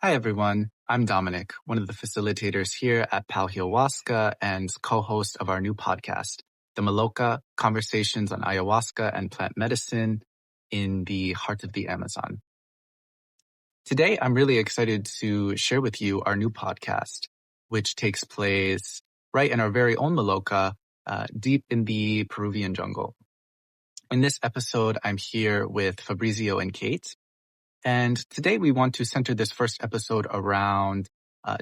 Hi, everyone. I'm Dominic, one of the facilitators here at Paojilhuasca and co-host of our new podcast, the Maloca Conversations on Ayahuasca and Plant Medicine in the Heart of the Amazon. Today, I'm really excited to share with you our new podcast, which takes place right in our very own Maloca, deep in the Peruvian jungle. In this episode, I'm here with Fabrizio and Kate. And today we want to center this first episode around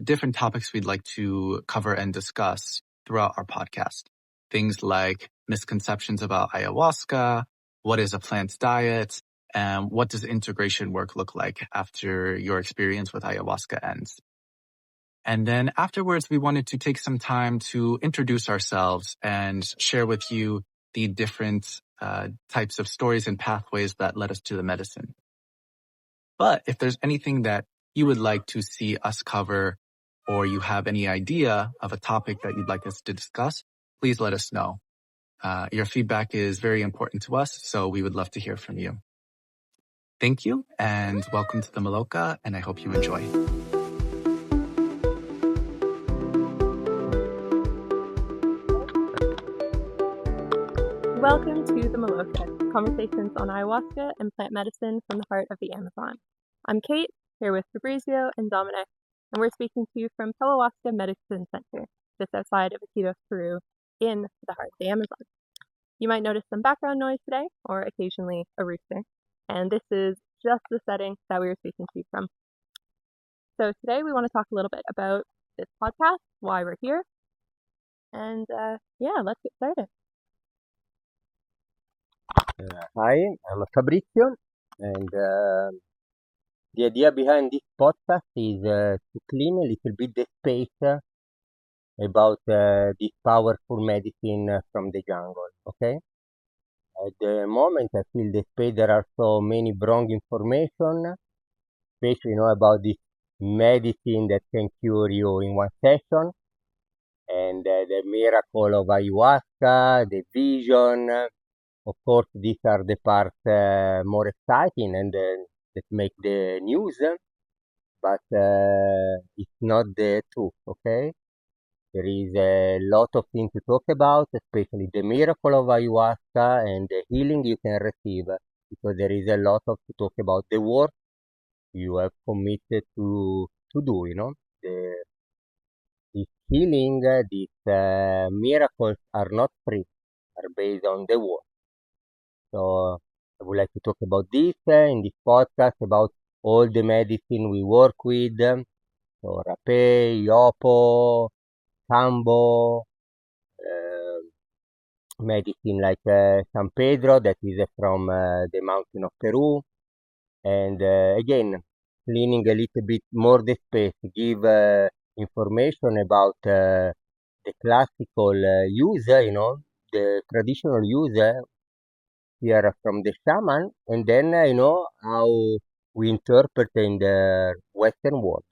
different topics we'd like to cover and discuss throughout our podcast. Things like misconceptions about ayahuasca, what is a plant diet, and what does integration work look like after your experience with ayahuasca ends. And then afterwards, we wanted to take some time to introduce ourselves and share with you the different types of stories and pathways that led us to the medicine. But if there's anything that you would like to see us cover, or you have any idea of a topic that you'd like us to discuss, please let us know. Your feedback is very important to us, so we would love to hear from you. Thank you, and welcome to the Maloca, and I hope you enjoy. Welcome to the Maloca, Conversations on Ayahuasca and Plant Medicine from the Heart of the Amazon. I'm Kate, here with Fabrizio and Dominic, and we're speaking to you from Paojilhuasca Medicine Center, just outside of Iquitos, Peru, in the heart of the Amazon. You might notice some background noise today, or occasionally a rooster, and this is just the setting that we were speaking to you from. So today we want to talk a little bit about this podcast, why we're here, and let's get started. Hi, I'm Fabrizio, and the idea behind this podcast is to clean a little bit the space about this powerful medicine from the jungle, okay? At the moment, I feel the space there are so many wrong information, especially about this medicine that can cure you in one session, and the miracle of ayahuasca, the vision. Of course, these are the parts more exciting and that make the news, but it's not the truth, okay? There is a lot of things to talk about, especially the miracle of ayahuasca and the healing you can receive, because there is a lot of to talk about the work you have committed to do, this healing, these miracles are not free, are based on the work. So I would like to talk about this in this podcast, about all the medicine we work with. So rapé, yopo, cambo, medicine like San Pedro, that is from the mountain of Peru. And again, cleaning a little bit more the space, give information about the classical use, the traditional use here from the shaman, and then how we interpret in the Western world,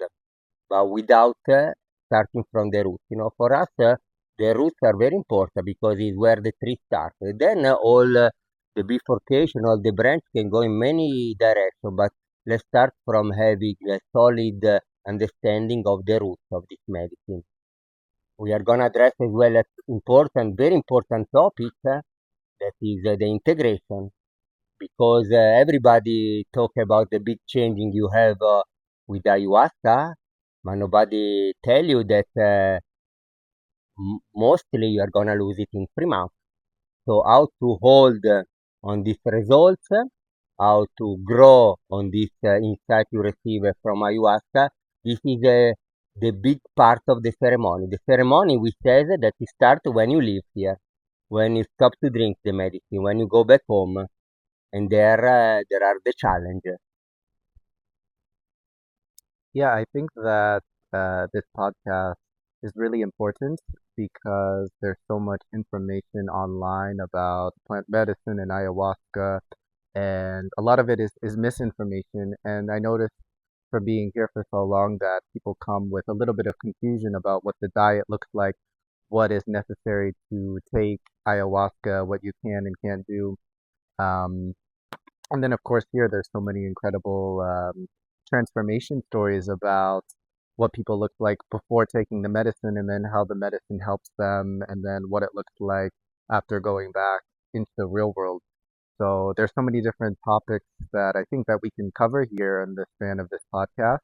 but without starting from the roots. For us, the roots are very important because it's where the tree starts. Then all the bifurcation, all the branch can go in many directions, but let's start from having a solid understanding of the roots of this medicine. We are going to address as well a very important topic, that is the integration, because everybody talk about the big changing you have with ayahuasca, but nobody tell you that mostly you are gonna lose it in 3 months. So how to hold on these results, how to grow on this insight you receive from ayahuasca. This is the big part of the ceremony. The ceremony, we say that it starts when you live here, when you stop to drink the medicine, when you go back home, and there are the challenges. Yeah, I think that this podcast is really important because there's so much information online about plant medicine and ayahuasca, and a lot of it is misinformation. And I noticed from being here for so long that people come with a little bit of confusion about what the diet looks like, what is necessary to take ayahuasca, what you can and can't do. Um, and then, of course, here there's so many incredible transformation stories about what people looked like before taking the medicine and then how the medicine helps them and then what it looks like after going back into the real world. So there's so many different topics that I think that we can cover here in the span of this podcast.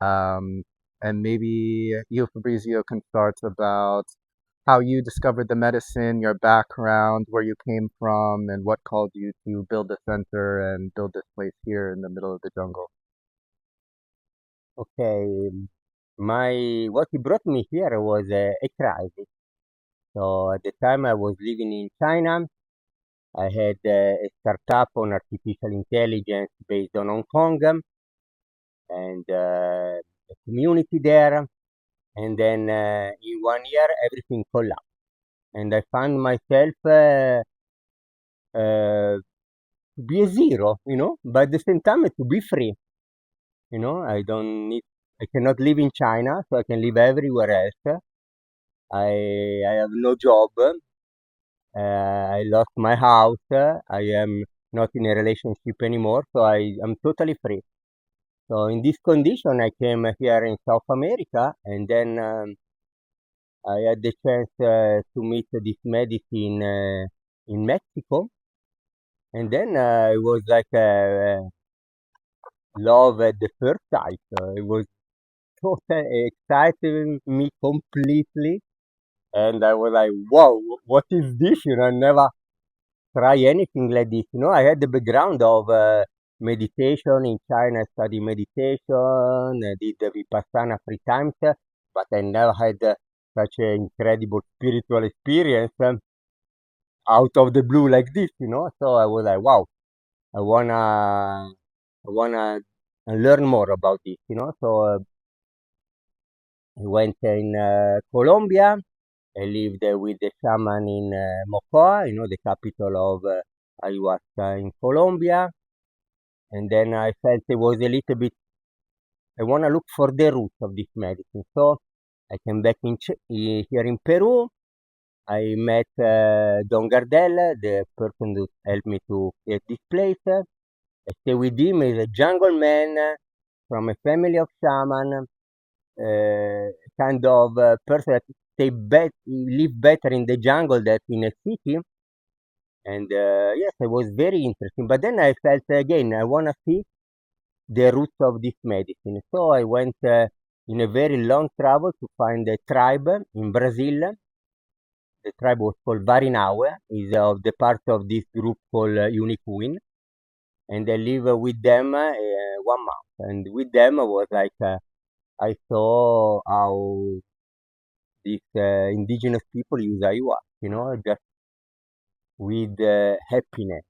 Um, and maybe you, Fabrizio, can start about how you discovered the medicine, your background, where you came from, and what called you to build the center and build this place here in the middle of the jungle. Okay, what brought me here was a crisis. So at the time I was living in China. I had a startup on artificial intelligence based on Hong Kong and a community there. And then in 1 year, everything collapsed. And I found myself to be a zero, but at the same time to be free. I don't need, I cannot live in China, so I can live everywhere else. I have no job. I lost my house. I am not in a relationship anymore, so I am totally free. So in this condition, I came here in South America, and then I had the chance to meet this medicine in Mexico, and then it was like love at the first sight. It was totally exciting me completely, and I was like, "Wow, what is this?" I never try anything like this. I had the background of meditation in China. I studied meditation, did the Vipassana 3 times, but I never had such an incredible spiritual experience out of the blue like this. So I was like, wow, I wanna learn more about this. So I went in Colombia. I lived with the shaman in Mocoa, the capital of Ayahuasca in Colombia. And then I felt it was a little bit, I want to look for the roots of this medicine. So I came back here in Peru. I met Don Gardel, the person who helped me to get this place. I stay with him. He's a jungle man from a family of shaman, kind of person that live better in the jungle than in a city. And yes, it was very interesting. But then I felt again, I want to see the roots of this medicine. So I went in a very long travel to find a tribe in Brazil. The tribe was called Varinaue, is of the part of this group called Unicuin. And I live with them 1 month. And with them was like, I saw how these indigenous people use ayahuasca, just with happiness.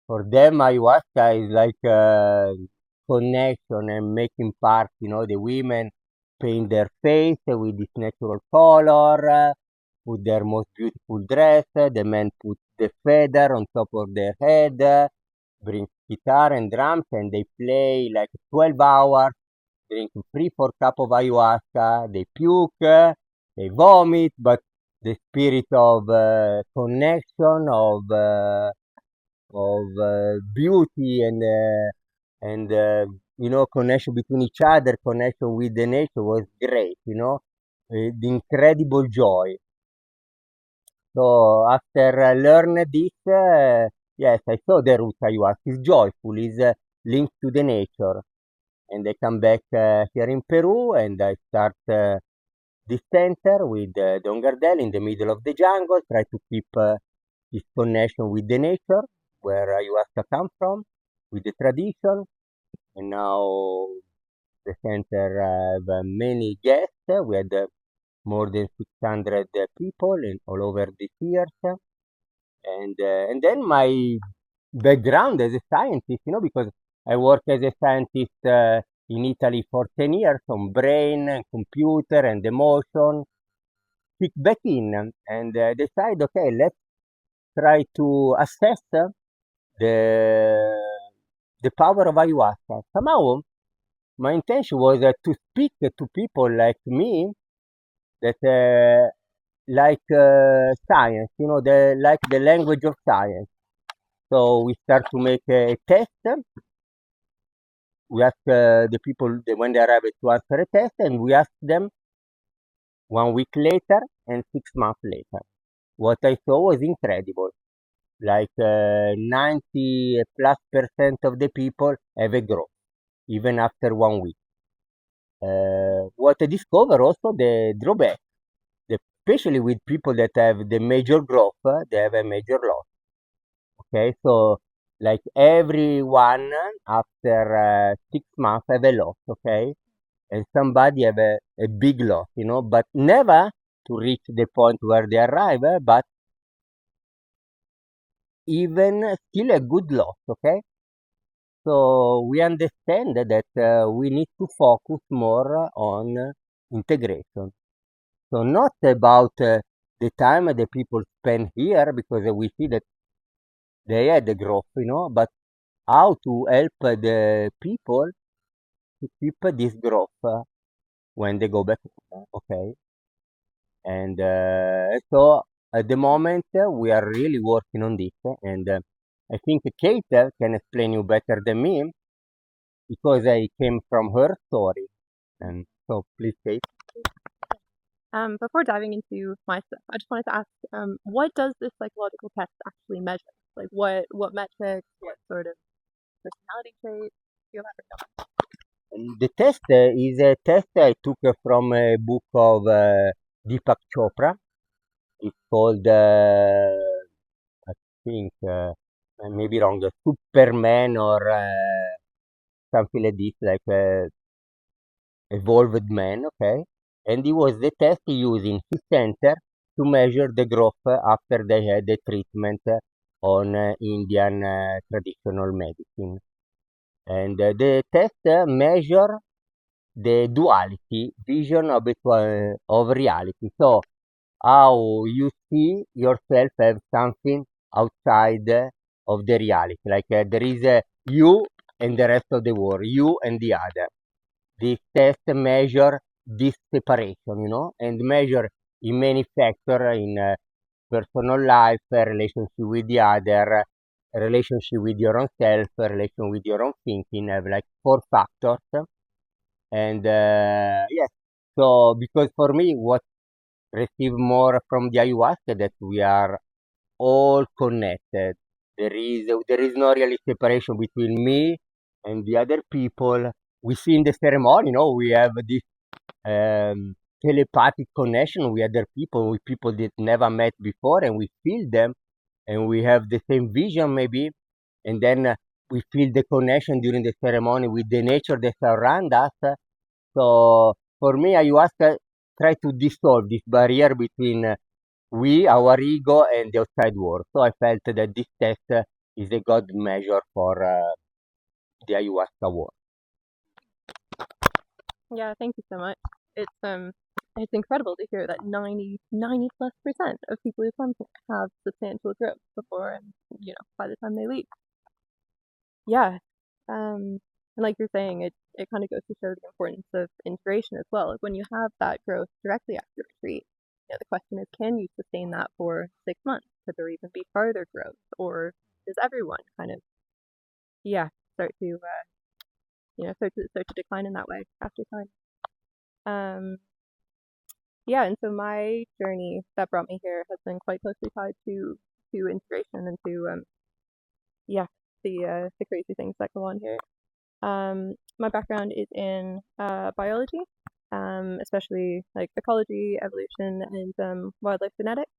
For them, ayahuasca is like connection and making part. The women paint their face with this natural color, put their most beautiful dress. The men put the feather on top of their head, bring guitar and drums, and they play like 12 hours, drink 3-4 cups of ayahuasca. They puke, they vomit, but the spirit of connection, of beauty and connection between each other, connection with the nature was great. The incredible joy. So after learn this, yes, I saw the root ayahuasca is joyful, is linked to the nature. And I come back here in Peru and I start this center with Don Gardel in the middle of the jungle, try to keep this connection with the nature, where ayahuasca comes from, with the tradition. And now the center have many guests. We had more than 600 people all over the years. And then my background as a scientist, because I worked as a scientist in Italy for 10 years on brain and computer and emotion, kick back in and decide, okay, let's try to assess the the power of ayahuasca. Somehow, my intention was to speak to people like me that like science, like the language of science. So we start to make a test we ask the people when they arrive to answer a test, and we ask them 1 week later and 6 months later. What I saw was incredible. Like 90 plus percent of the people have a growth, even after 1 week. What I discovered also the drawback, especially with people that have the major growth, they have a major loss. Okay, so like everyone after 6 months have a loss, okay, and somebody have a big loss, but never to reach the point where they arrive, but even still a good loss, okay. So we understand that we need to focus more on integration. So not about the time the people spend here, because we see that they had the growth, but how to help the people to keep this growth when they go back home, okay? And so at the moment we are really working on this, and I think Kate can explain you better than me because I came from her story. And so please, Kate. Before diving into my stuff, I just wanted to ask, what does this psychological test actually measure? Like, what metrics, what sort of personality traits? Do you elaborate on that? The test is a test I took from a book of Deepak Chopra. It's called, I think, I may be wrong, Superman or something like this, like Evolved Man, okay? And it was the test used in his center to measure the growth after they had the treatment on Indian traditional medicine. And the test measure the duality vision of reality. So how you see yourself as something outside of the reality. Like there is you and the rest of the world, you and the other. This test measure this separation, and measure in many factors in personal life, relationship with the other, relationship with your own self, relation with your own thinking, have like 4 factors. And yes, so because for me, what receive more from the ayahuasca that we are all connected. There is no really separation between me and the other people. We see in the ceremony, we have this telepathic connection with other people, with people that never met before, and we feel them, and we have the same vision maybe, and then we feel the connection during the ceremony with the nature that surround us. So for me, ayahuasca try to dissolve this barrier between our ego, and the outside world. So I felt that this test is a good measure for the ayahuasca work. Yeah, thank you so much. It's incredible to hear that 90+ % of people who come here have substantial growth before and by the time they leave. Yeah. And like you're saying, it kind of goes to show the importance of integration as well. Like when you have that growth directly after retreat, the question is, can you sustain that for 6 months? Could there even be further growth, or does everyone kind of, start to start to decline in that way after time? And so my journey that brought me here has been quite closely tied to integration and to the crazy things that go on here. My background is in biology, especially like ecology, evolution, and wildlife genetics.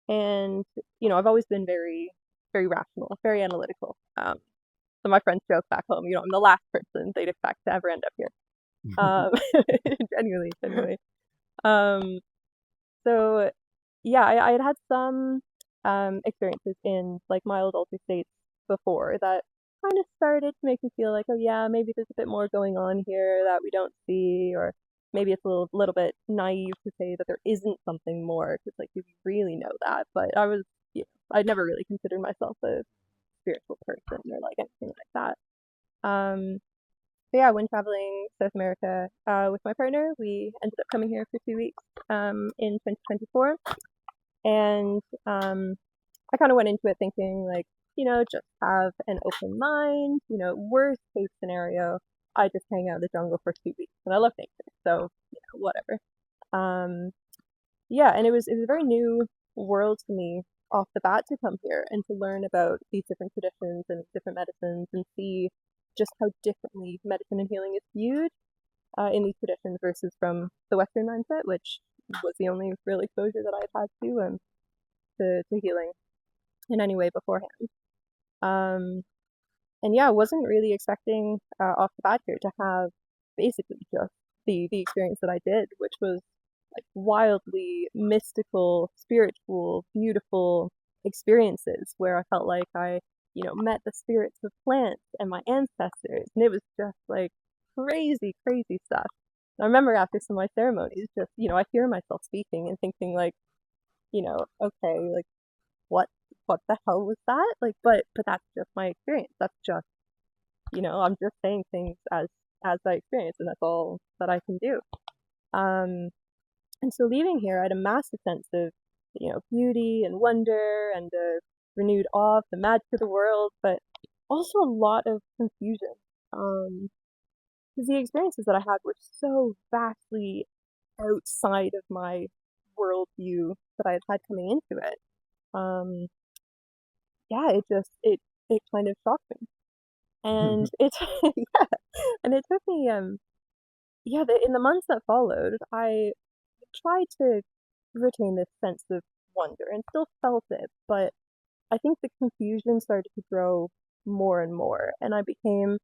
And I've always been very, very rational, very analytical. So my friends joke back home, I'm the last person they'd expect to ever end up here. Genuinely. So yeah, I had some experiences in like mild altered states before that kind of started to make me feel like, oh yeah, maybe there's a bit more going on here that we don't see, or maybe it's a little bit naive to say that there isn't something more, because like, do we really know that? But I'd never really considered myself a spiritual person or like anything like that. But yeah, when traveling South America with my partner, we ended up coming here for 2 weeks in 2024. And I kind of went into it thinking like, just have an open mind, worst case scenario, I just hang out in the jungle for 2 weeks, and I love nature, so whatever. Um, yeah, and it was a very new world to me off the bat to come here and to learn about these different traditions and different medicines and see just how differently medicine and healing is viewed in these traditions versus from the Western mindset, which was the only real exposure that I've had to healing in any way beforehand. Um, and yeah, I wasn't really expecting off the bat here to have basically just the experience that I did, which was like wildly mystical, spiritual, beautiful experiences where I felt like I, met the spirits of plants and my ancestors, and it was just like crazy, crazy stuff. I remember after some of my ceremonies, just I hear myself speaking and thinking like, okay, like what what the hell was that? Like, but that's just my experience. That's just I'm just saying things as I experience, and that's all that I can do. Um, and so leaving here, I had a massive sense of beauty and wonder and a renewed awe of the magic of the world, but also a lot of confusion. Because the experiences that I had were so vastly outside of my worldview that I had had coming into it. Um, yeah, it kind of shocked me, and it yeah, and it took me yeah, in the months that followed, I tried to retain this sense of wonder and still felt it, but I think the confusion started to grow more and more, and I became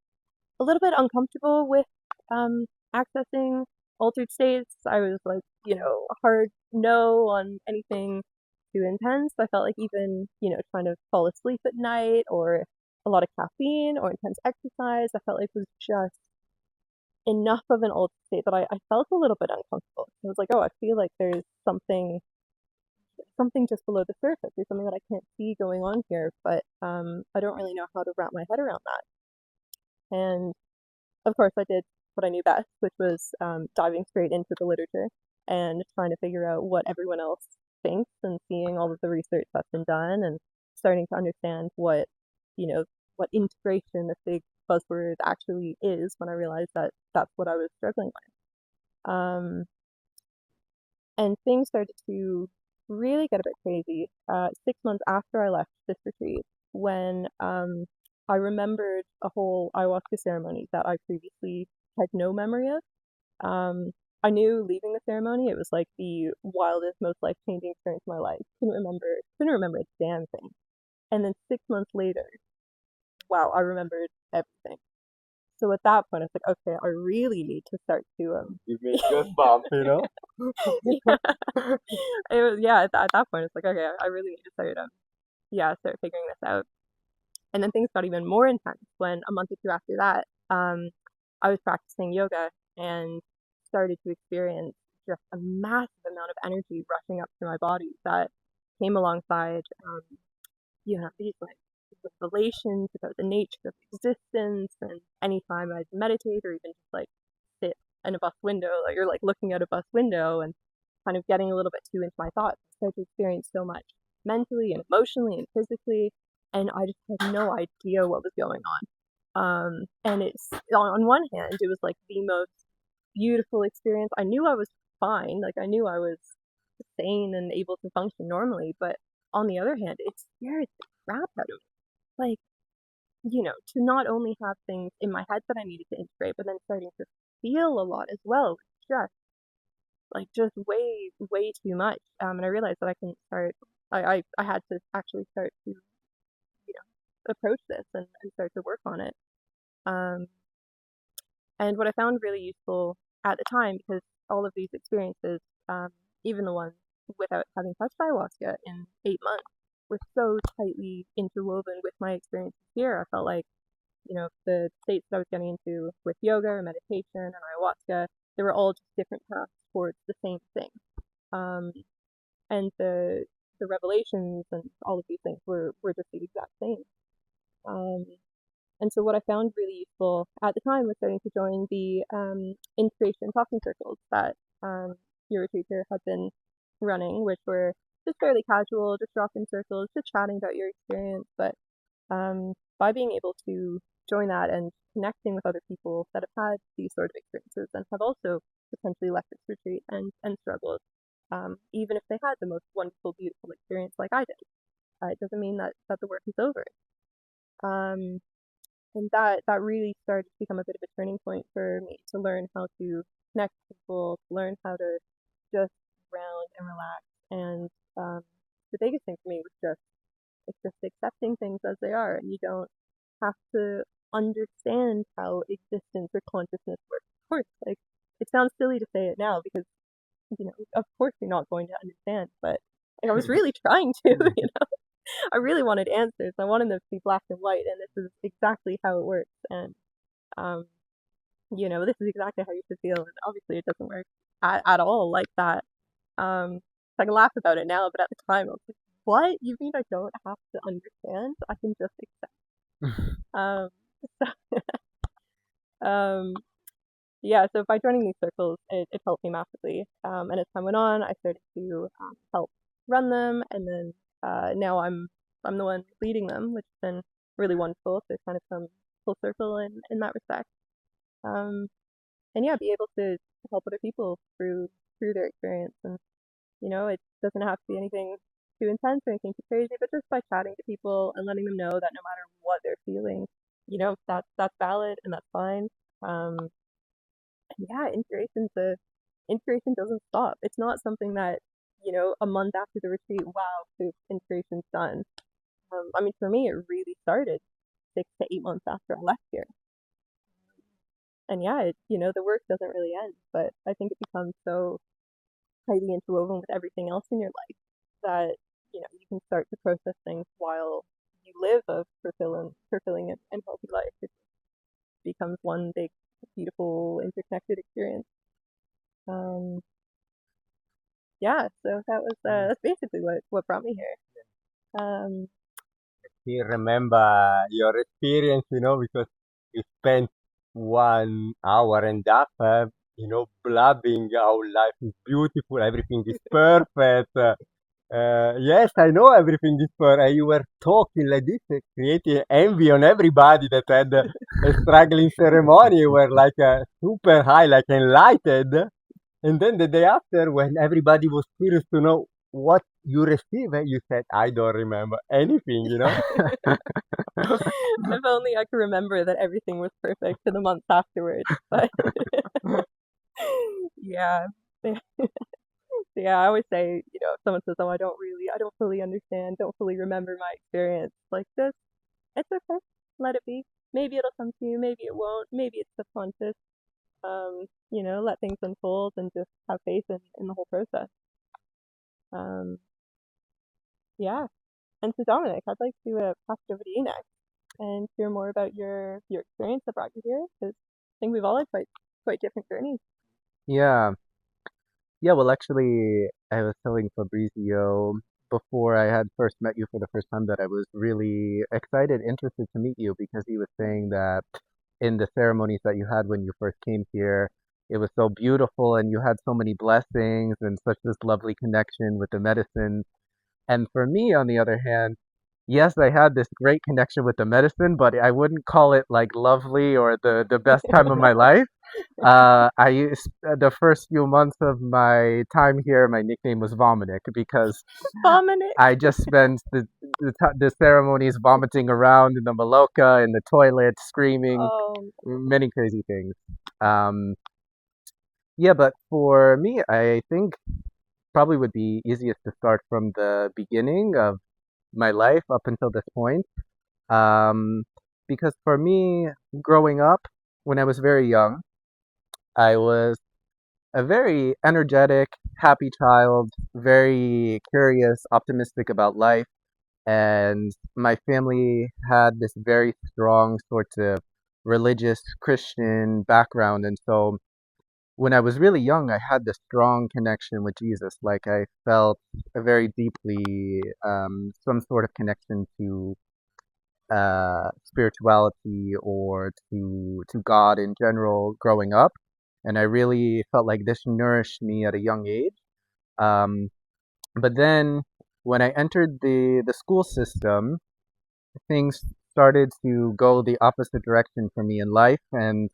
a little bit uncomfortable with um, accessing altered states. I was like, a hard no on anything too intense. I felt like even, trying to fall asleep at night or a lot of caffeine or intense exercise, I felt like it was just enough of an altered state that I felt a little bit uncomfortable. I was like, oh, I feel like there's something just below the surface. There's something that I can't see going on here, but I don't really know how to wrap my head around that. And of course, I did what I knew best, which was diving straight into the literature and trying to figure out what everyone else thinks and seeing all of the research that's been done and starting to understand what integration, this big buzzword, actually is when I realized that that's what I was struggling with. And things started to really get a bit crazy 6 months after I left this retreat when I remembered a whole ayahuasca ceremony that I previously had no memory of. I knew leaving the ceremony it was like the wildest, most life-changing experience of my life. Couldn't remember a damn thing. And then 6 months later, wow, I remembered everything. So at that point, I was like, okay, I really need to start to You made goosebumps, yeah. At that point, it's like, okay, I really need to start figuring this out. And then things got even more intense when a month or two after that, I was practicing yoga and started to experience just a massive amount of energy rushing up through my body that came alongside, these like revelations about the nature of existence. And anytime I'd meditate or even just like sit in a bus window, like you're like looking out a bus window and kind of getting a little bit too into my thoughts, I started to experience so much mentally and emotionally and physically, and I just had no idea what was going on. And it's on one hand, it was like the most beautiful experience. I knew I was fine, like I knew I was sane and able to function normally, but on the other hand, it scared the crap out of me. Like, to not only have things in my head that I needed to integrate, but then starting to feel a lot as well, just way, way too much. And I realized that I can start. I had to actually start to approach this and start to work on it. Um, and what I found really useful at the time, because all of these experiences, even the ones without having touched ayahuasca in 8 months, were so tightly interwoven with my experiences here. I felt like, the states that I was getting into with yoga or meditation and ayahuasca, they were all just different paths towards the same thing. And the revelations and all of these things were just the exact same. And so what I found really useful at the time was starting to join the integration talking circles that your retreater had been running, which were just fairly casual, just drop-in circles, just chatting about your experience. But by being able to join that and connecting with other people that have had these sort of experiences and have also potentially left this retreat and struggled, even if they had the most wonderful, beautiful experience like I did. It doesn't mean that the work is over. Um, and that really started to become a bit of a turning point for me to learn how to connect with people, to learn how to just ground and relax. And the biggest thing for me was just accepting things as they are, and you don't have to understand how existence or consciousness works. Of course, like it sounds silly to say it now because of course you're not going to understand, but I was really trying to. I really wanted answers. I wanted them to be black and white, and this is exactly how it works. And um, this is exactly how you should feel. And obviously, it doesn't work at all like that. I can laugh about it now, but at the time, I was like, "What? You mean I don't have to understand? I can just accept." um, so, yeah. So by joining these circles, it helped me massively. And as time went on, I started to help run them, and then now I'm the one leading them, which has been really wonderful. So it's kind of come full circle in that respect. And yeah, be able to help other people through their experience. And it doesn't have to be anything too intense or anything too crazy, but just by chatting to people and letting them know that no matter what they're feeling, that's valid and that's fine. Yeah, inspiration doesn't stop. It's not something that, a month after the retreat, wow, the inspiration's done. I mean, for me, it really started 6 to 8 months after I left here. And yeah, the work doesn't really end, but I think it becomes so highly interwoven with everything else in your life that, you can start to process things while you live a fulfilling and healthy life. It becomes one big, beautiful, interconnected experience. Yeah, so that's basically what brought me here. You remember your experience, because you spent 1 hour and a half, blabbing how life is beautiful, everything is perfect. Yes, I know everything is perfect. You were talking like this, creating envy on everybody that had a struggling ceremony. You were like super high, like enlightened. And then the day after, when everybody was curious to know what you received, you said, I don't remember anything, If only I could remember that everything was perfect for the months afterwards. But yeah. Yeah, I always say, if someone says, "Oh, I don't fully understand, don't fully remember my experience," like this, it's okay. Let it be. Maybe it'll come to you, maybe it won't, maybe it's subconscious. Let things unfold and just have faith in the whole process. Um, yeah. And so Dominic, I'd like to pass it over to you next and hear more about your experience that brought you here, because I think we've all had quite different journeys. Yeah. Yeah, well, actually, I was telling Fabrizio before I had first met you for the first time that I was really excited, interested to meet you because he was saying that in the ceremonies that you had when you first came here, it was so beautiful and you had so many blessings and such this lovely connection with the medicine. And for me, on the other hand, yes, I had this great connection with the medicine, but I wouldn't call it like lovely or the best time of my life. I used the first few months of my time here, my nickname was Dominic because Dominic. I just spent the ceremonies vomiting around in the Maloca, in the toilet, screaming, many crazy things. Um, yeah, but for me, I think probably would be easiest to start from the beginning of my life up until this point. Um, because for me, growing up, when I was very young, I was a very energetic, happy child, very curious, optimistic about life. And my family had this very strong sort of religious Christian background. And so when I was really young, I had this strong connection with Jesus. Like I felt a very deeply some sort of connection to spirituality or to God in general growing up, and I really felt like this nourished me at a young age. Um, but then when I entered the school system, things started to go the opposite direction for me in life. And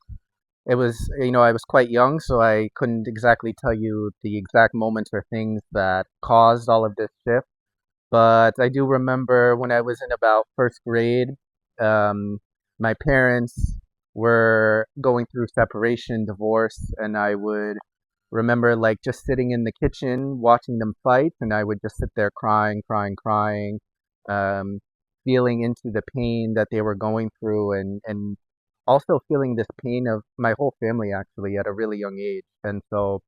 it was, I was quite young, so I couldn't exactly tell you the exact moments or things that caused all of this shift. But I do remember when I was in about first grade, um, my parents were going through separation, divorce, and I would remember like just sitting in the kitchen watching them fight, and I would just sit there crying, crying, crying, um, feeling into the pain that they were going through, and also feeling this pain of my whole family actually at a really young age. And so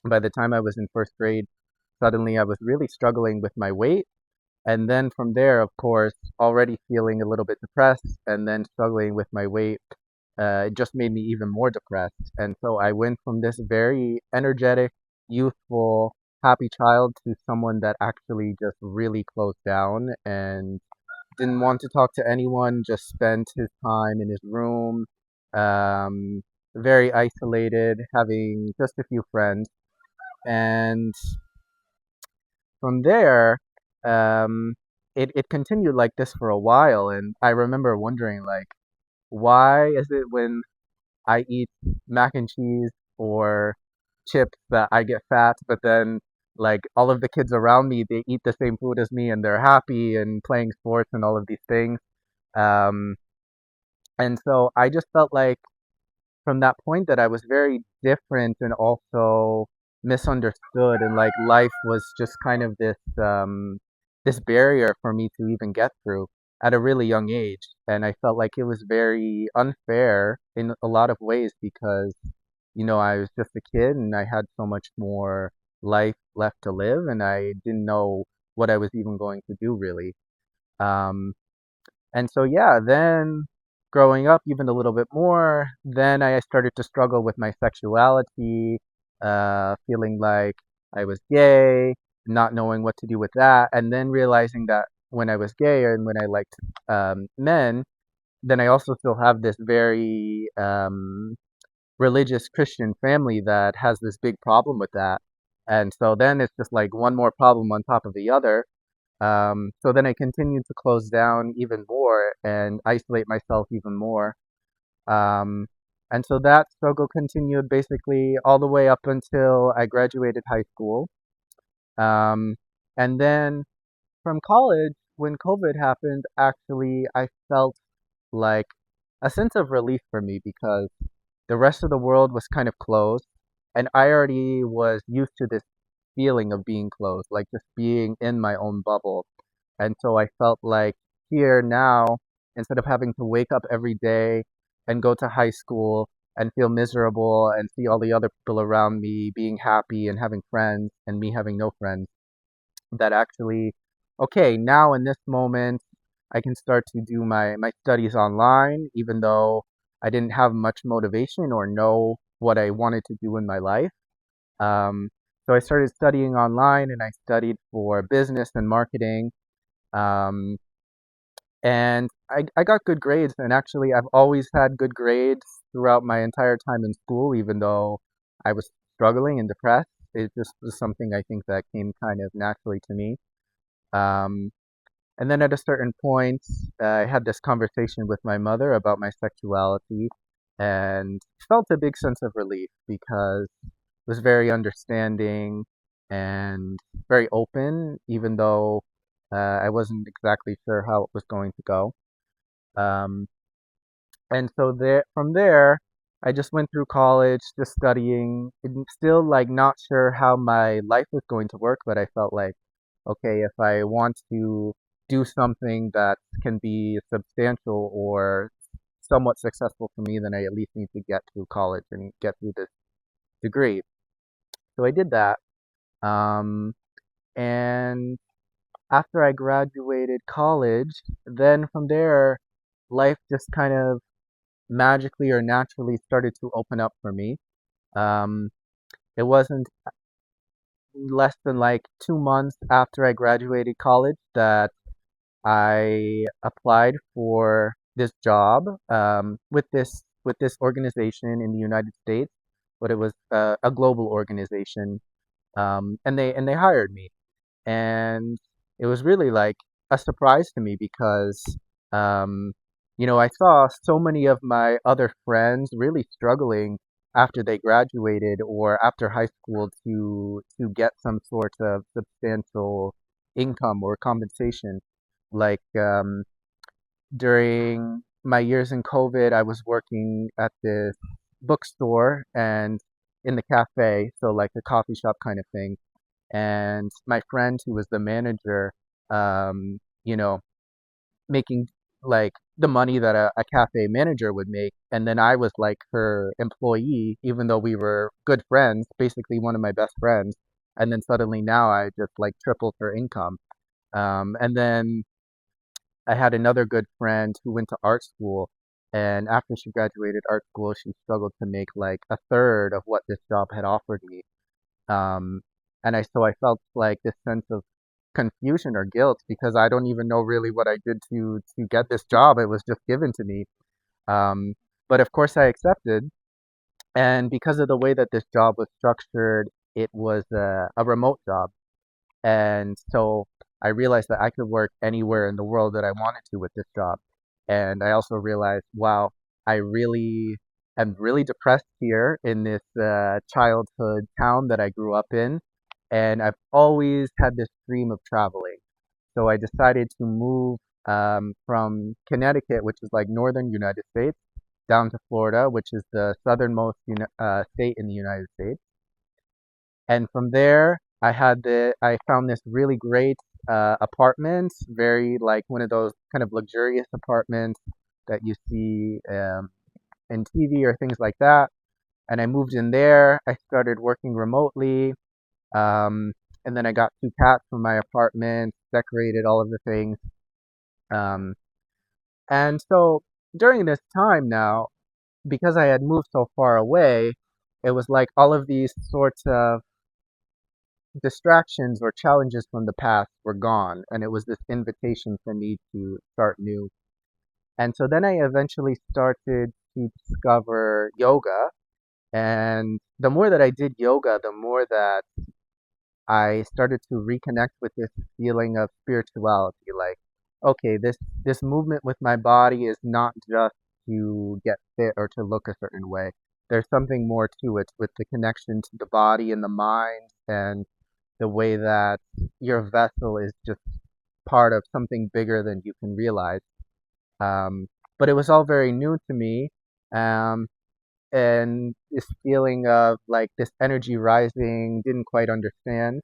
by the time I was in first grade, suddenly I was really struggling with my weight. And then from there, of course, already feeling a little bit depressed and then struggling with my weight, it just made me even more depressed. And so I went from this very energetic, youthful, happy child to someone that actually just really closed down and didn't want to talk to anyone, just spent his time in his room, um, very isolated, having just a few friends. And from there, um, it continued like this for a while, and I remember wondering like, why is it when I eat mac and cheese or chips that I get fat, but then like all of the kids around me, they eat the same food as me and they're happy and playing sports and all of these things. Um, and so I just felt like from that point that I was very different and also misunderstood, and like life was just kind of this barrier for me to even get through at a really young age. And I felt like it was very unfair in a lot of ways because I was just a kid and I had so much more life left to live, and I didn't know what I was even going to do really. um and so, yeah, then growing up even a little bit more, then I started to struggle with my sexuality, feeling like I was gay, not knowing what to do with that, and then realizing that when I was gay and when I liked men, then I also still have this very religious Christian family that has this big problem with that. And so then it's just like one more problem on top of the other. So then I continued to close down even more and isolate myself even more. Um, and so that struggle continued basically all the way up until I graduated high school. Um, and then from college, when COVID happened, actually, I felt like a sense of relief for me because the rest of the world was kind of closed. And I already was used to this feeling of being closed, like just being in my own bubble. And so I felt like here now, instead of having to wake up every day and go to high school and feel miserable and see all the other people around me being happy and having friends and me having no friends, that actually, okay, now in this moment, I can start to do my studies online, even though I didn't have much motivation or know what I wanted to do in my life. Um, so I started studying online and I studied for business and marketing. Um, and I got good grades, and actually, I've always had good grades throughout my entire time in school, even though I was struggling and depressed. It just was something I think that came kind of naturally to me. Um, and then at a certain point, I had this conversation with my mother about my sexuality and felt a big sense of relief because it was very understanding and very open, even though I wasn't exactly sure how it was going to go. Um, and so from there, I just went through college, just studying, and still like not sure how my life was going to work, but I felt like, okay, if I want to do something that can be substantial or somewhat successful for me, then I at least need to get through college and get through this degree. So I did that. Um, and after I graduated college, then from there, life just kind of magically or naturally started to open up for me. Um, it wasn't less than like 2 months after I graduated college that I applied for this job with this organization in the United States, but it was a global organization, and they hired me, and it was really like a surprise to me because I saw so many of my other friends really struggling after they graduated or after high school to get some sort of substantial income or compensation. Like during my years in COVID, I was working at this bookstore and in the cafe, so like a coffee shop kind of thing. And my friend who was the manager, um, you know, making like the money that a cafe manager would make. And then I was like her employee, even though we were good friends, basically one of my best friends. And then suddenly now I just like tripled her income. And then I had another good friend who went to art school. And after she graduated art school, she struggled to make like a third of what this job had offered me. Um, and I felt like this sense of confusion or guilt because I don't even know really what I did to get this job. It was just given to me. Um, but of course I accepted. And because of the way that this job was structured, it was a remote job. And so I realized that I could work anywhere in the world that I wanted to with this job. And I also realized, wow, I really am really depressed here in this childhood town that I grew up in. And I've always had this dream of traveling. So I decided to move from Connecticut, which is like northern United States, down to Florida, which is the southernmost state in the United States. And from there, I found this really great apartment, very like one of those kind of luxurious apartments that you see in TV or things like that. And I moved in there. I started working remotely. Um, and then I got two cats from my apartment, decorated all of the things. Um, and so during this time now, because I had moved so far away, it was like all of these sorts of distractions or challenges from the past were gone, and it was this invitation for me to start new. And so then I eventually started to discover yoga. And the more that I did yoga, the more that I started to reconnect with this feeling of spirituality. Like, okay, this movement with my body is not just to get fit or to look a certain way. There's something more to it with the connection to the body and the mind and the way that your vessel is just part of something bigger than you can realize. Um, but it was all very new to me. Um, and this feeling of like this energy rising, didn't quite understand.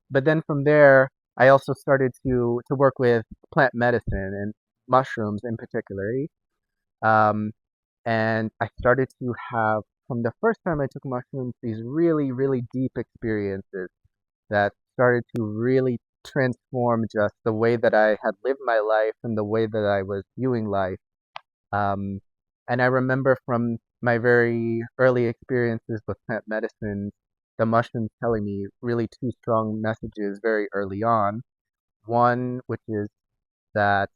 But then from there, I also started to work with plant medicine and mushrooms in particular. Um, and I started to have, from the first time I took mushrooms, these really, really deep experiences that started to really transform just the way that I had lived my life and the way that I was viewing life. Um, and I remember from my very early experiences with plant medicine, the mushrooms telling me really two strong messages very early on. One, which is that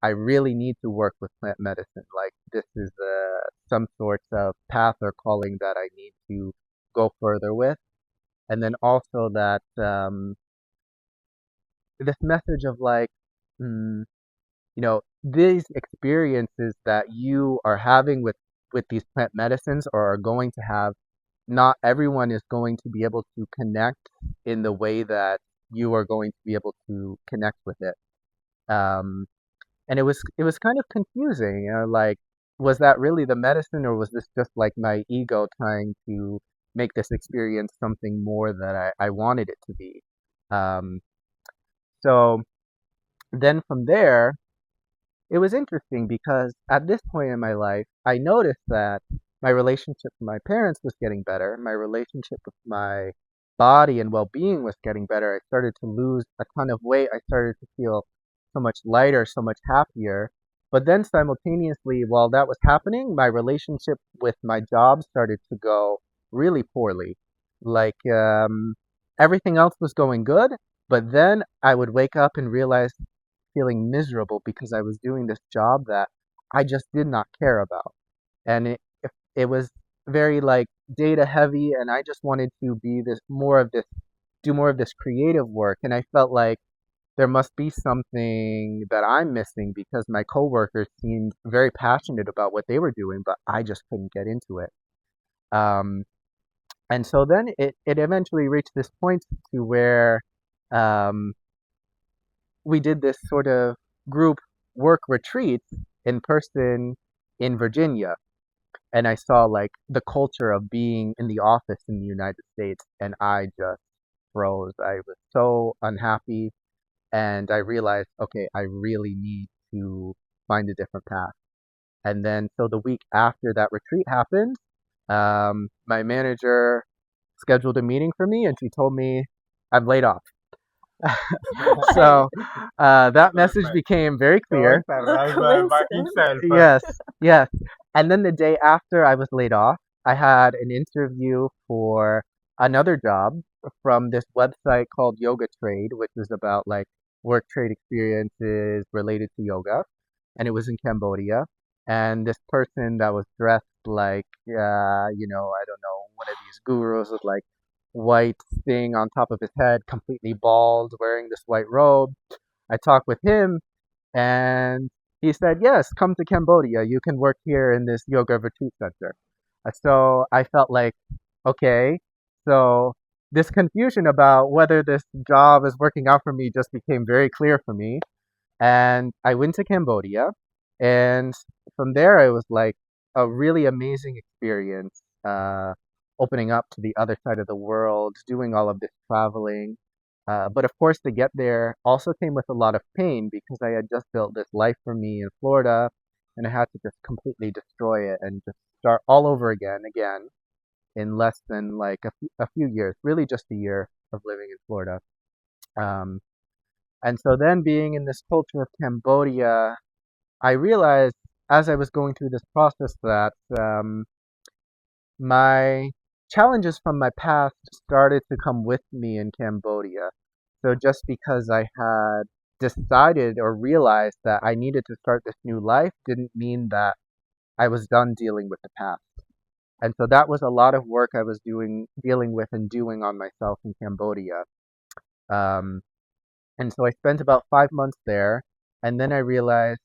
I really need to work with plant medicine. Like this is some sort of path or calling that I need to go further with. And then also that this message of like, mm, these experiences that you are having with these plant medicines or are going to have, not everyone is going to be able to connect in the way that you are going to be able to connect with it. Um, and it was kind of confusing. Like, was that really the medicine, or was this just like my ego trying to make this experience something more that I wanted it to be? Um, so then from there, it was interesting because at this point in my life, I noticed that my relationship with my parents was getting better. My relationship with my body and well being was getting better. I started to lose a ton of weight. I started to feel so much lighter, so much happier. But then simultaneously, while that was happening, my relationship with my job started to go really poorly. Like everything else was going good, but then I would wake up and realize feeling miserable because I was doing this job that I just did not care about. And it was very like data heavy, and I just wanted to be this more of this, do more of this creative work. And I felt like there must be something that I'm missing because my coworkers seemed very passionate about what they were doing, but I just couldn't get into it. Um, and so then it eventually reached this point to where um, we did this sort of group work retreat in person in Virginia. And I saw like the culture of being in the office in the United States, and I just froze. I was so unhappy, and I realized, okay, I really need to find a different path. And then, so the week after that retreat happened, my manager scheduled a meeting for me, and she told me I'm laid off. So that message became very clear. Yes, yes. And then the day after I was laid off, I had an interview for another job from this website called Yoga Trade, which is about like work trade experiences related to yoga. And it was in Cambodia. And this person that was dressed like, I don't know, one of these gurus with like white thing on top of his head, completely bald, wearing this white robe. I talked with him, and he said, "Yes, come to Cambodia. You can work here in this yoga retreat center." So I felt like, okay, so this confusion about whether this job is working out for me just became very clear for me. And I went to Cambodia, and from there it was like a really amazing experience, opening up to the other side of the world, doing all of this traveling. But of course, to get there also came with a lot of pain because I had just built this life for me in Florida, and I had to just completely destroy it and just start all over again in less than like a few years, really just a year of living in Florida. Um, and so then being in this culture of Cambodia, I realized as I was going through this process that my challenges from my past started to come with me in Cambodia. So just because I had decided or realized that I needed to start this new life didn't mean that I was done dealing with the past. And so that was a lot of work I was dealing with and doing on myself in Cambodia. Um, and so I spent about 5 months there, and then I realized,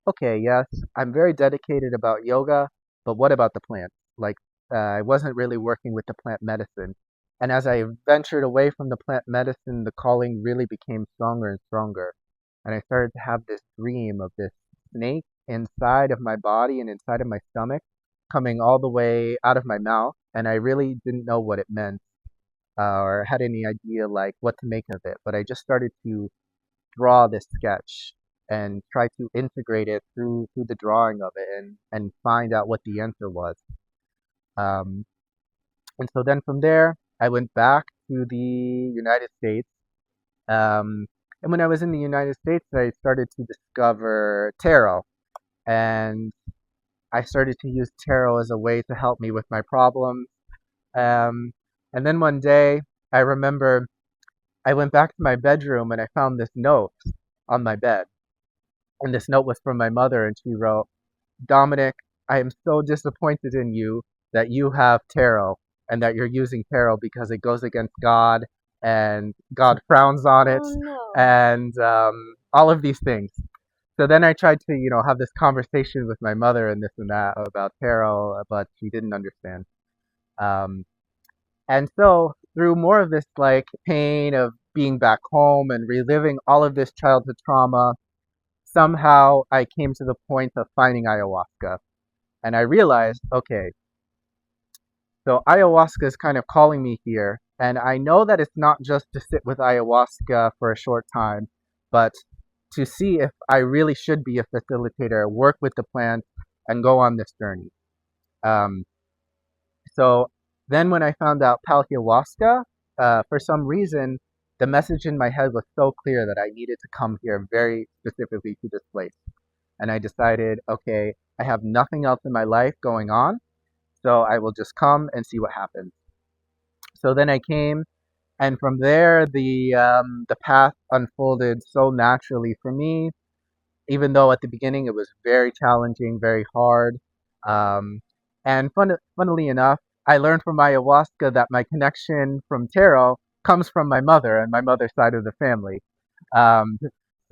okay, yes, I'm very dedicated about yoga, but what about the plants? Like, I wasn't really working with the plant medicine. And as I ventured away from the plant medicine, the calling really became stronger and stronger. And I started to have this dream of this snake inside of my body and inside of my stomach coming all the way out of my mouth. And I really didn't know what it meant, or had any idea like what to make of it. But I just started to draw this sketch and try to integrate it through the drawing of it and find out what the answer was. Um, and so then from there, I went back to the United States. Um, and when I was in the United States, I started to discover tarot. And I started to use tarot as a way to help me with my problems. Um, and then one day, I remember I went back to my bedroom and I found this note on my bed. And this note was from my mother, and she wrote, "Dominic, I am so disappointed in you that you have tarot and that you're using tarot because it goes against God and God frowns on it Oh no. and all of these things." So then I tried to, have this conversation with my mother and this and that about tarot, but she didn't understand. Um, and so through more of this like pain of being back home and reliving all of this childhood trauma, somehow I came to the point of finding ayahuasca. And I realized, okay, so ayahuasca is kind of calling me here. And I know that it's not just to sit with ayahuasca for a short time, but to see if I really should be a facilitator, work with the plants, and go on this journey. Um, so then when I found out Paojilhuasca, for some reason, the message in my head was so clear that I needed to come here very specifically to this place. And I decided, okay, I have nothing else in my life going on, so I will just come and see what happens. So then I came, and from there, the path unfolded so naturally for me. Even though at the beginning it was very challenging, very hard, um, and funnily enough, I learned from ayahuasca that my connection from tarot comes from my mother and my mother's side of the family. Um,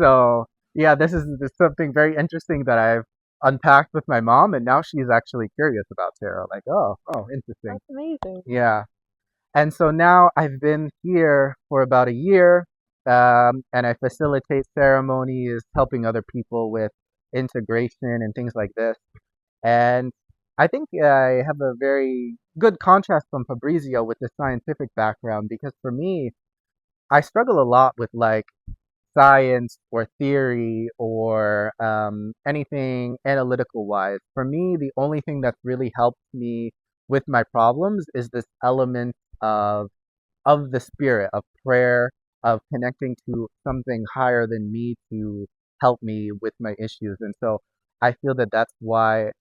so yeah, this is something very interesting that I've unpacked with my mom, and now she's actually curious about tarot. Like, oh, interesting. That's amazing. Yeah. And so now I've been here for about a year, and I facilitate ceremonies, helping other people with integration and things like this. And I think I have a very good contrast from Fabrizio with the scientific background because for me, I struggle a lot with like science or theory or anything analytical wise. For me, the only thing that's really helped me with my problems is this element of the spirit of prayer, of connecting to something higher than me to help me with my issues. And so I feel that that's why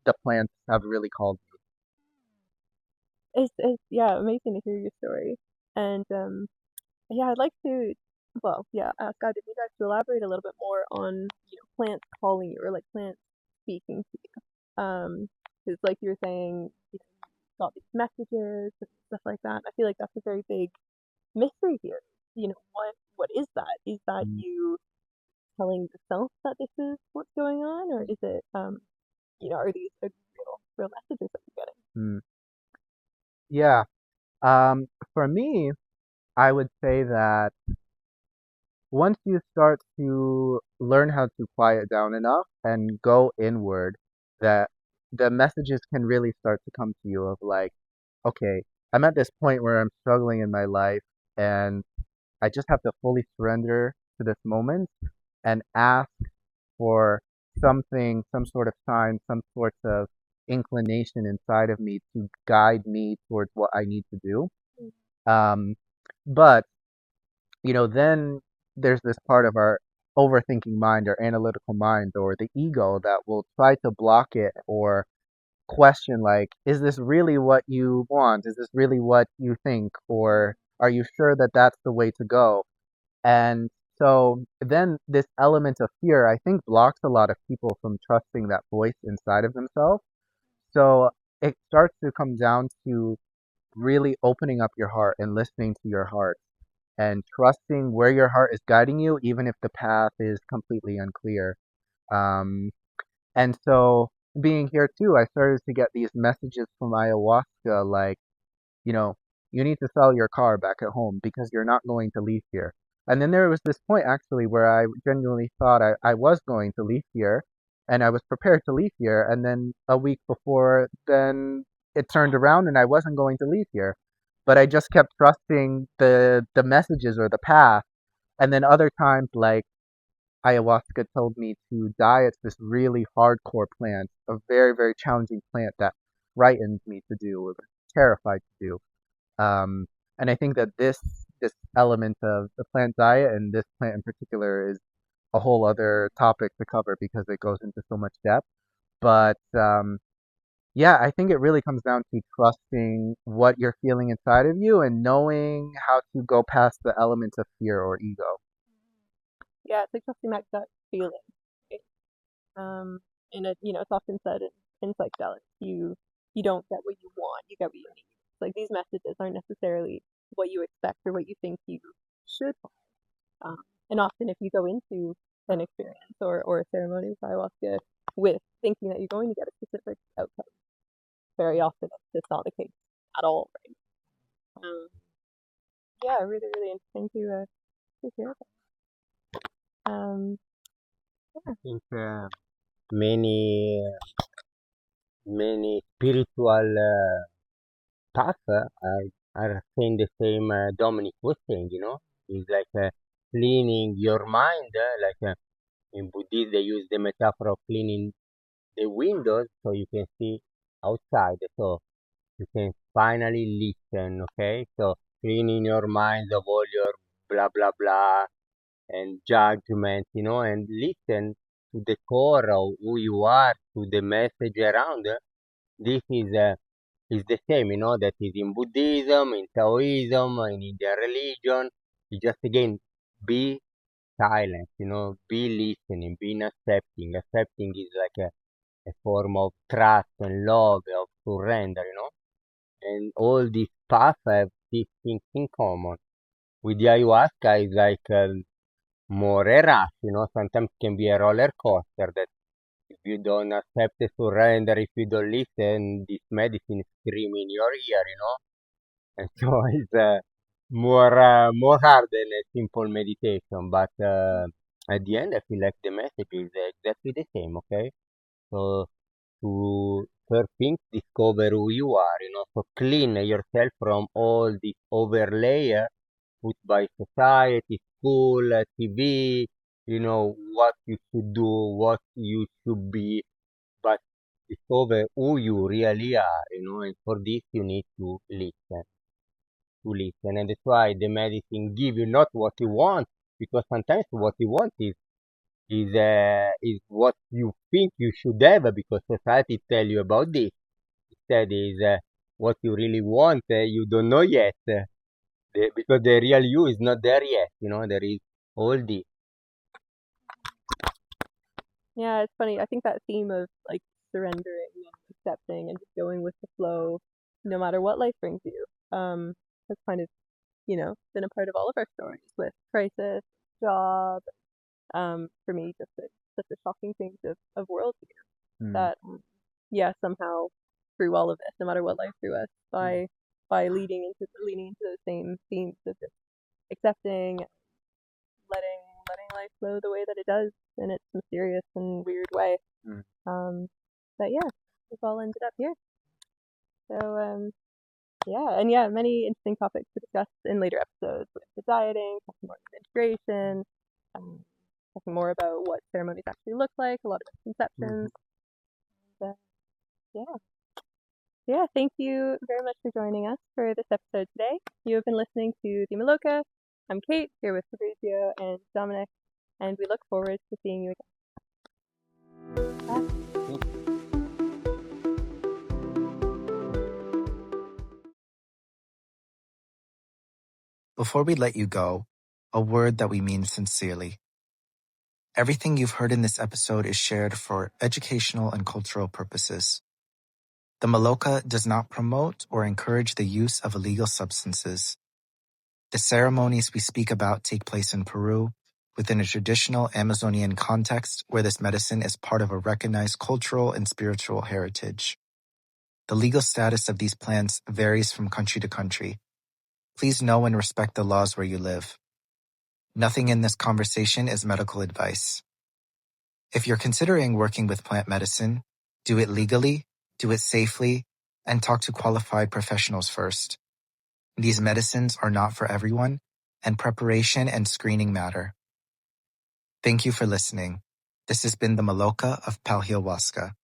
the plants have really called It's yeah, amazing to hear your story. And yeah, I'd like to, well, yeah, ask either of you guys to elaborate a little bit more on, plants calling you or like plants speaking to you. Because like you were saying, you got these messages and stuff like that. I feel like that's a very big mystery here. What is that? Is that me. you telling yourself that this is what's going on, or is it, are these real messages that you're getting? Mm. Yeah. For me, I would say that once you start to learn how to quiet down enough and go inward, that the messages can really start to come to you of like, okay, I'm at this point where I'm struggling in my life and I just have to fully surrender to this moment and ask for something, some sort of sign, some sort of inclination inside of me to guide me towards what I need to do. Um, but then there's this part of our overthinking mind or analytical mind or the ego that will try to block it or question like, is this really what you want? Is this really what you think? Or are you sure that that's the way to go? And so then this element of fear, I think, blocks a lot of people from trusting that voice inside of themselves. So it starts to come down to really opening up your heart and listening to your heart and trusting where your heart is guiding you, even if the path is completely unclear. Um, and so being here too, I started to get these messages from ayahuasca like, you know, you need to sell your car back at home because you're not going to leave here. And then there was this point actually where I genuinely thought I was going to leave here and I was prepared to leave here. And then a week before, then it turned around and I wasn't going to leave here. But I just kept trusting the messages or the path. And then other times, like ayahuasca told me to diet this really hardcore plant, a very, very challenging plant that frightened me to do, or was terrified to do. And I think that this element of the plant diet and this plant in particular is a whole other topic to cover because it goes into so much depth. But yeah, I think it really comes down to trusting what you're feeling inside of you and knowing how to go past the elements of fear or ego. Yeah, it's like trusting that gut feeling. Right? And it's often said in psychedelics, you don't get what you want, you get what you need. It's like these messages aren't necessarily what you expect or what you think you should want. And often, if you go into an experience or a ceremony with ayahuasca with thinking that you're going to get a specific outcome, very often it's just not the case at all, right? Um, yeah, really, really interesting to hear about. I think many spiritual paths are saying the same. Dominic was saying, it's like cleaning your mind. In Buddhism, they use the metaphor of cleaning the windows so you can see outside. So you can finally listen. Okay, so cleaning your mind of all your blah blah blah and judgment, and listen to the core of who you are, to the message around. This is the same, that is in Buddhism, in Taoism, in Indian religion. You just again be silent, be listening, be accepting. Accepting is like a form of trust and love, of surrender, and all these paths have these things in common. With the ayahuasca, it's like more a rush, sometimes can be a roller coaster that if you don't accept the surrender, if you don't listen, this medicine scream in your ear. And so it's more hard than a simple meditation, but at the end, I feel like the message is exactly the same, okay? So to first thing, discover who you are, so clean yourself from all this overlay put by society, school, TV, what you should do, what you should be, but discover who you really are, and for this you need to listen, and that's why the medicine give you not what you want, because sometimes what you want is what you think you should have, because society tell you about this. Instead is what you really want, you don't know yet, because the real you is not there yet. There is all this. Yeah, it's funny. I think that theme of like surrendering and accepting and just going with the flow, no matter what life brings you, has kind of, been a part of all of our stories with crisis, job. For me, just such a shocking thing of worldview that, yeah, somehow through all of this, no matter what life threw us, by leaning into those same themes of just accepting, letting life flow the way that it does in its mysterious and weird way. But yeah, we've all ended up here. So yeah, many interesting topics to discuss in later episodes with the dieting, talking more about integration, talking more about what ceremonies actually look like, a lot of misconceptions. Yeah, thank you very much for joining us for this episode today. You have been listening to the Maloca. I'm Kate, here with Fabrizio and Dominic, and we look forward to seeing you again. Bye. Before we let you go, a word that we mean sincerely. Everything you've heard in this episode is shared for educational and cultural purposes. The Maloca does not promote or encourage the use of illegal substances. The ceremonies we speak about take place in Peru, within a traditional Amazonian context where this medicine is part of a recognized cultural and spiritual heritage. The legal status of these plants varies from country to country. Please know and respect the laws where you live. Nothing in this conversation is medical advice. If you're considering working with plant medicine, do it legally, do it safely, and talk to qualified professionals first. These medicines are not for everyone, and preparation and screening matter. Thank you for listening. This has been the Maloca of Paojilhuasca.